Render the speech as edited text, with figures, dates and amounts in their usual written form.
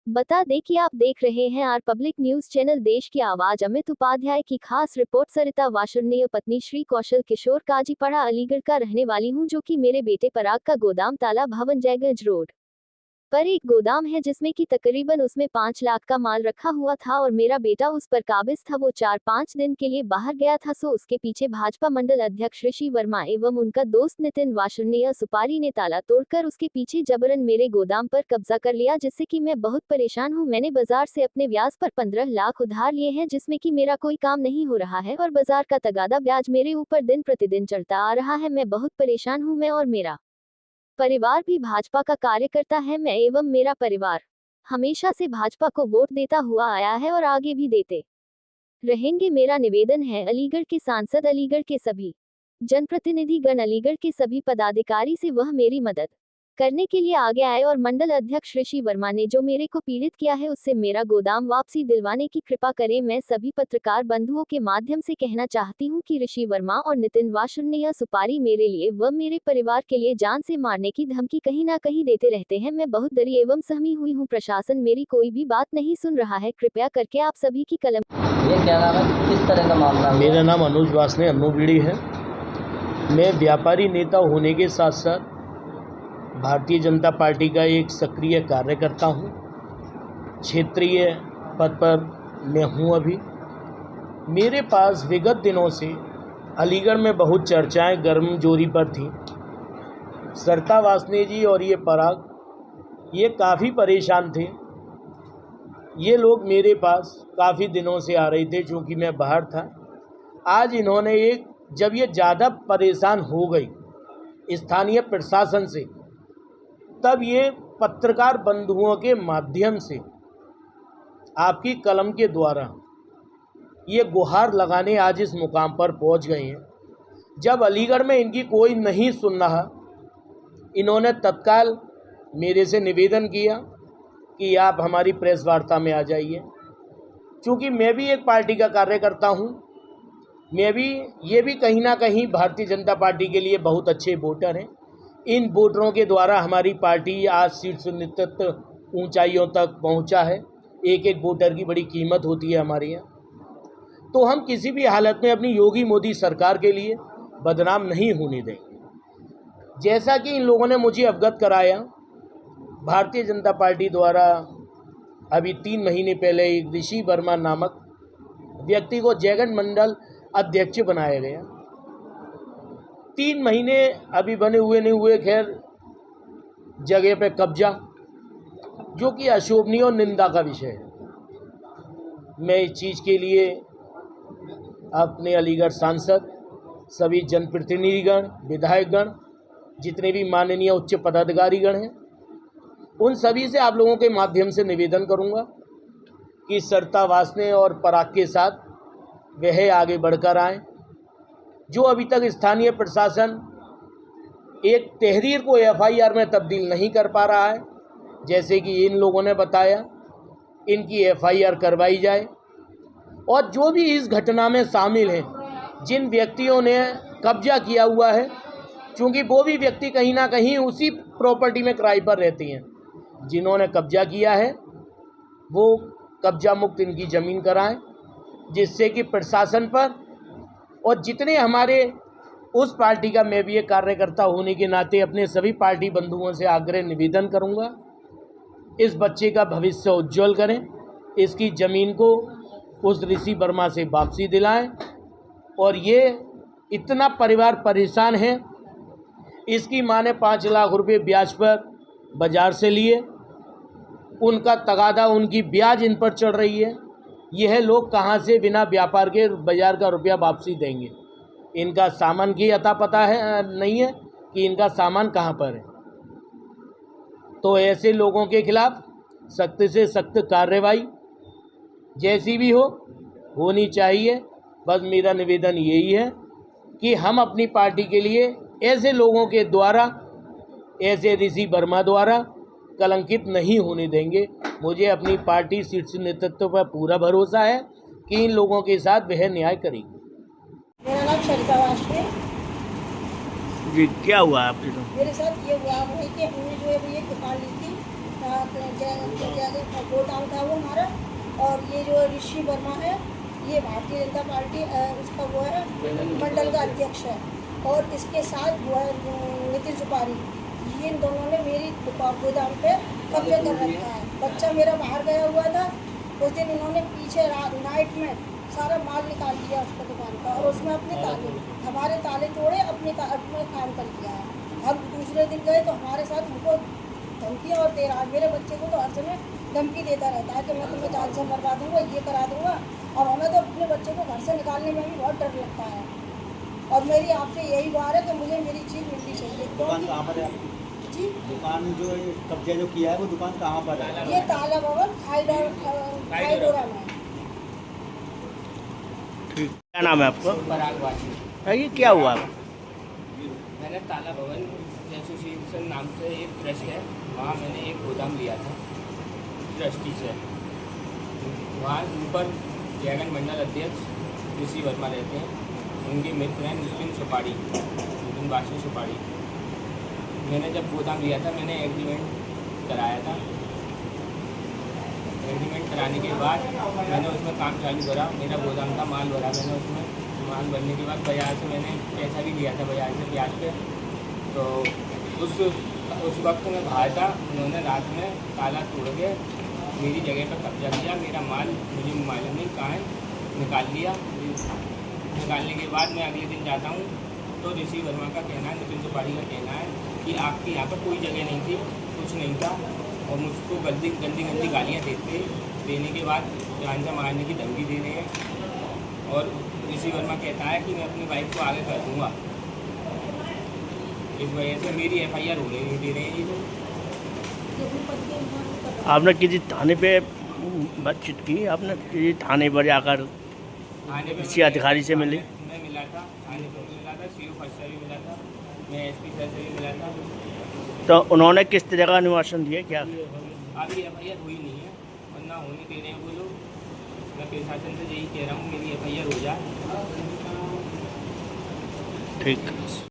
बता दें कि आप देख रहे हैं आर पब्लिक न्यूज चैनल देश की आवाज। अमित उपाध्याय की खास रिपोर्ट। सरिता वासुर्णीय पत्नी श्री कौशल किशोर काजीपड़ा अलीगढ़ का रहने वाली हूं, जो कि मेरे बेटे पराग का गोदाम ताला भवन जयगंज रोड पर एक गोदाम है, जिसमें कि तकरीबन उसमें 5 लाख का माल रखा हुआ था और मेरा बेटा उस पर काबिज था। वो 4-5 दिन के लिए बाहर गया था। सो उसके पीछे भाजपा मंडल अध्यक्ष ऋषि वर्मा एवं उनका दोस्त नितिन वासुर्णीय सुपारी ने ताला तोड़कर उसके पीछे जबरन मेरे गोदाम पर कब्जा कर लिया, जिससे कि मैं बहुत परेशान हूँ। मैंने बाजार से अपने ब्याज पर 15 लाख उधार लिए हैं, जिसमें कि मेरा कोई काम नहीं हो रहा है और बाजार का तगादा ब्याज मेरे ऊपर दिन प्रतिदिन चढ़ता आ रहा है। मैं बहुत परेशान हूँ। मैं और मेरा परिवार भी भाजपा का कार्यकर्ता है। मैं एवं मेरा परिवार हमेशा से भाजपा को वोट देता हुआ आया है और आगे भी देते रहेंगे। मेरा निवेदन है अलीगढ़ के सांसद, अलीगढ़ के सभी जनप्रतिनिधिगण, अलीगढ़ के सभी पदाधिकारी से वह मेरी मदद करने के लिए आगे आए और मंडल अध्यक्ष ऋषि वर्मा ने जो मेरे को पीड़ित किया है उससे मेरा गोदाम वापसी दिलवाने की कृपा करें। मैं सभी पत्रकार बंधुओं के माध्यम से कहना चाहती हूं कि ऋषि वर्मा और नितिन वासुर्णीय सुपारी मेरे लिए व मेरे परिवार के लिए जान से मारने की धमकी कहीं ना कहीं देते रहते हैं। मैं बहुत डरी एवं सहमी हुई हूँ। प्रशासन मेरी कोई भी बात नहीं सुन रहा है। कृपया करके आप सभी की कलम। ये क्या नाम है, किस तरह का मामला है? मेरा नाम अनुज वासने अन्नू बीड़ी है। मैं व्यापारी नेता होने के साथ साथ भारतीय जनता पार्टी का एक सक्रिय कार्यकर्ता हूँ। क्षेत्रीय पद पर मैं हूँ। अभी मेरे पास विगत दिनों से अलीगढ़ में बहुत चर्चाएं गर्मजोरी पर थी। सरिता वासने जी और ये पराग ये काफ़ी परेशान थे। ये लोग मेरे पास काफ़ी दिनों से आ रहे थे, चूँकि मैं बाहर था। आज इन्होंने जब ये ज़्यादा परेशान हो गई स्थानीय प्रशासन से, तब ये पत्रकार बंधुओं के माध्यम से आपकी कलम के द्वारा ये गुहार लगाने आज इस मुकाम पर पहुंच गए हैं। जब अलीगढ़ में इनकी कोई नहीं सुन रहा, इन्होंने तत्काल मेरे से निवेदन किया कि आप हमारी प्रेस वार्ता में आ जाइए। चूँकि मैं भी एक पार्टी का कार्यकर्ता हूँ, मैं भी ये भी कहीं ना कहीं भारतीय जनता पार्टी के लिए बहुत अच्छे वोटर हैं। इन वोटरों के द्वारा हमारी पार्टी आज शीर्ष नेतृत्व ऊंचाइयों तक पहुंचा है। एक एक वोटर की बड़ी कीमत होती है हमारे यहाँ। तो हम किसी भी हालत में अपनी योगी मोदी सरकार के लिए बदनाम नहीं होने देंगे। जैसा कि इन लोगों ने मुझे अवगत कराया, भारतीय जनता पार्टी द्वारा अभी 3 महीने पहले एक ऋषि वर्मा नामक व्यक्ति को जयगंज मंडल अध्यक्ष बनाया गया। 3 महीने अभी बने हुए नहीं हुए, खैर जगह पे कब्जा, जो कि अशोभनीय और निंदा का विषय है। मैं इस चीज़ के लिए अपने अलीगढ़ सांसद, सभी जनप्रतिनिधिगण, विधायकगण, जितने भी माननीय उच्च पदाधिकारीगण हैं, उन सभी से आप लोगों के माध्यम से निवेदन करूंगा कि सरिता वासने और पराग के साथ वह आगे बढ़कर आएँ। जो अभी तक स्थानीय प्रशासन एक तहरीर को एफआईआर में तब्दील नहीं कर पा रहा है, जैसे कि इन लोगों ने बताया, इनकी एफआईआर करवाई जाए। और जो भी इस घटना में शामिल हैं, जिन व्यक्तियों ने कब्जा किया हुआ है, क्योंकि वो भी व्यक्ति कहीं ना कहीं उसी प्रॉपर्टी में किराए पर रहती हैं, जिन्होंने कब्जा किया है वो कब्जा मुक्त इनकी ज़मीन कराएं, जिससे कि प्रशासन पर और जितने हमारे उस पार्टी का, मैं भी एक कार्यकर्ता होने के नाते अपने सभी पार्टी बंधुओं से आग्रह निवेदन करूंगा, इस बच्चे का भविष्य उज्जवल करें, इसकी ज़मीन को उस ऋषि वर्मा से वापसी दिलाएं। और ये इतना परिवार परेशान है, इसकी माँ ने 5 लाख रुपए ब्याज पर बाजार से लिए, उनका तगादा, उनकी ब्याज इन पर चढ़ रही है। यह लोग कहाँ से बिना व्यापार के बाजार का रुपया वापसी देंगे? इनका सामान की अता पता है नहीं है कि इनका सामान कहाँ पर है। तो ऐसे लोगों के खिलाफ सख्त से सख्त कार्रवाई जैसी भी होनी चाहिए। बस मेरा निवेदन यही है कि हम अपनी पार्टी के लिए ऐसे लोगों के द्वारा, ऐसे ऋषि वर्मा द्वारा कलंकित नहीं होने देंगे। मुझे अपनी पार्टी शीर्ष नेतृत्व पर पूरा भरोसा है कि इन लोगों के साथ वह न्याय करेगी। मेरा नाम सरिता वासने जी, क्या हुआ आपके साथ? मेरे साथ ये हुआ वही कि हमने जो है वो ये दुकान ली थी गोदाम था वो हमारा। और ये जो ऋषि वर्मा है ये भारतीय जनता पार्टी उसका वो है मंडल का अध्यक्ष है। और इसके साथ वो है नितिन सुपारी। ये इन दोनों ने मेरी गोदाम पे कब्जा कर रखा है। बच्चा मेरा बाहर गया हुआ था, उस दिन इन्होंने पीछे नाइट में सारा माल निकाल लिया उसका दुकान का, और उसमें अपने ताले हमारे ताले तोड़े, अपने काम कर लिया है। हम दूसरे दिन गए तो हमारे साथ हमको धमकियाँ और दे रहा है। मेरे बच्चे को तो हर समय धमकी देता रहता है कि मैं तुम्हें जान से मरवा दूँगा, ये करा दूँगा। और हमें तो अपने बच्चे को घर से निकालने में भी बहुत डर लगता है। और मेरी आपसे यही बात है कि मुझे मेरी चीज़ मिलनी चाहिए। दुकान कहाँ पर है आपकी? जी, दुकान जो कब्जा जो किया है वो दुकान कहाँ पर है? ये ताला भवन खाईडोरा में। क्या नाम है आपका? परागवासी। ये क्या हुआ? मैंने ताला भवन एसोसिएशन नाम से एक ट्रस्ट है, वहाँ मैंने एक गोदाम लिया था ट्रस्टी से। वहाँ ऊपर जयगन मंडल अध्यक्ष ऋषि वर्मा रहते हैं, उनके मित्र हैं नितिन सुपारी, नितिन बासु सुपारी। मैंने जब गोदाम लिया था मैंने एग्रीमेंट कराया था। एग्रीमेंट कराने के बाद मैंने उसमें काम चालू करा, मेरा गोदाम का माल भरा। मैंने उसमें माल भरने के बाद बाज़ार से मैंने पैसा भी लिया था, बाज़ार से ब्याज पे। तो उस वक्त मैं बाहर था, उन्होंने रात में ताला तोड़ के मेरी जगह पर कब्जा किया। मेरा माल मुझे मालूम नहीं कहाँ है, निकाल लिया। निकालने के बाद मैं अगले दिन जाता हूँ तो ऋषि वर्मा का कहना है, नितिन सुपारी का कहना है कि आपकी यहाँ पर कोई जगह नहीं थी, कुछ नहीं था। और मुझको गंदी गंदी गालियाँ देने के बाद जान से मारने की धमकी दे रहे हैं। और ऋषि वर्मा कहता है कि मैं अपनी बाइक को आगे कर दूँगा। इस वजह से मेरी FIR होने नहीं दे रहे हैं ये लोग। आपने किसी थाने पे बातचीत की? आपने किसी थाने पर जाकर थाने पे किसी अधिकारी से मिली? मैं मिला था, थाने पर मिला था, CO फर्स्ट से भी मिला था, मैं SP सर से भी मिला था। तो उन्होंने किस तरह का निवासन दिया? क्या अभी FIR हुई नहीं है, वरना होने दे रहे हैं वो लोग। मैं प्रशासन से यही कह रहा हूँ मेरी FIR हो जाए। ठीक।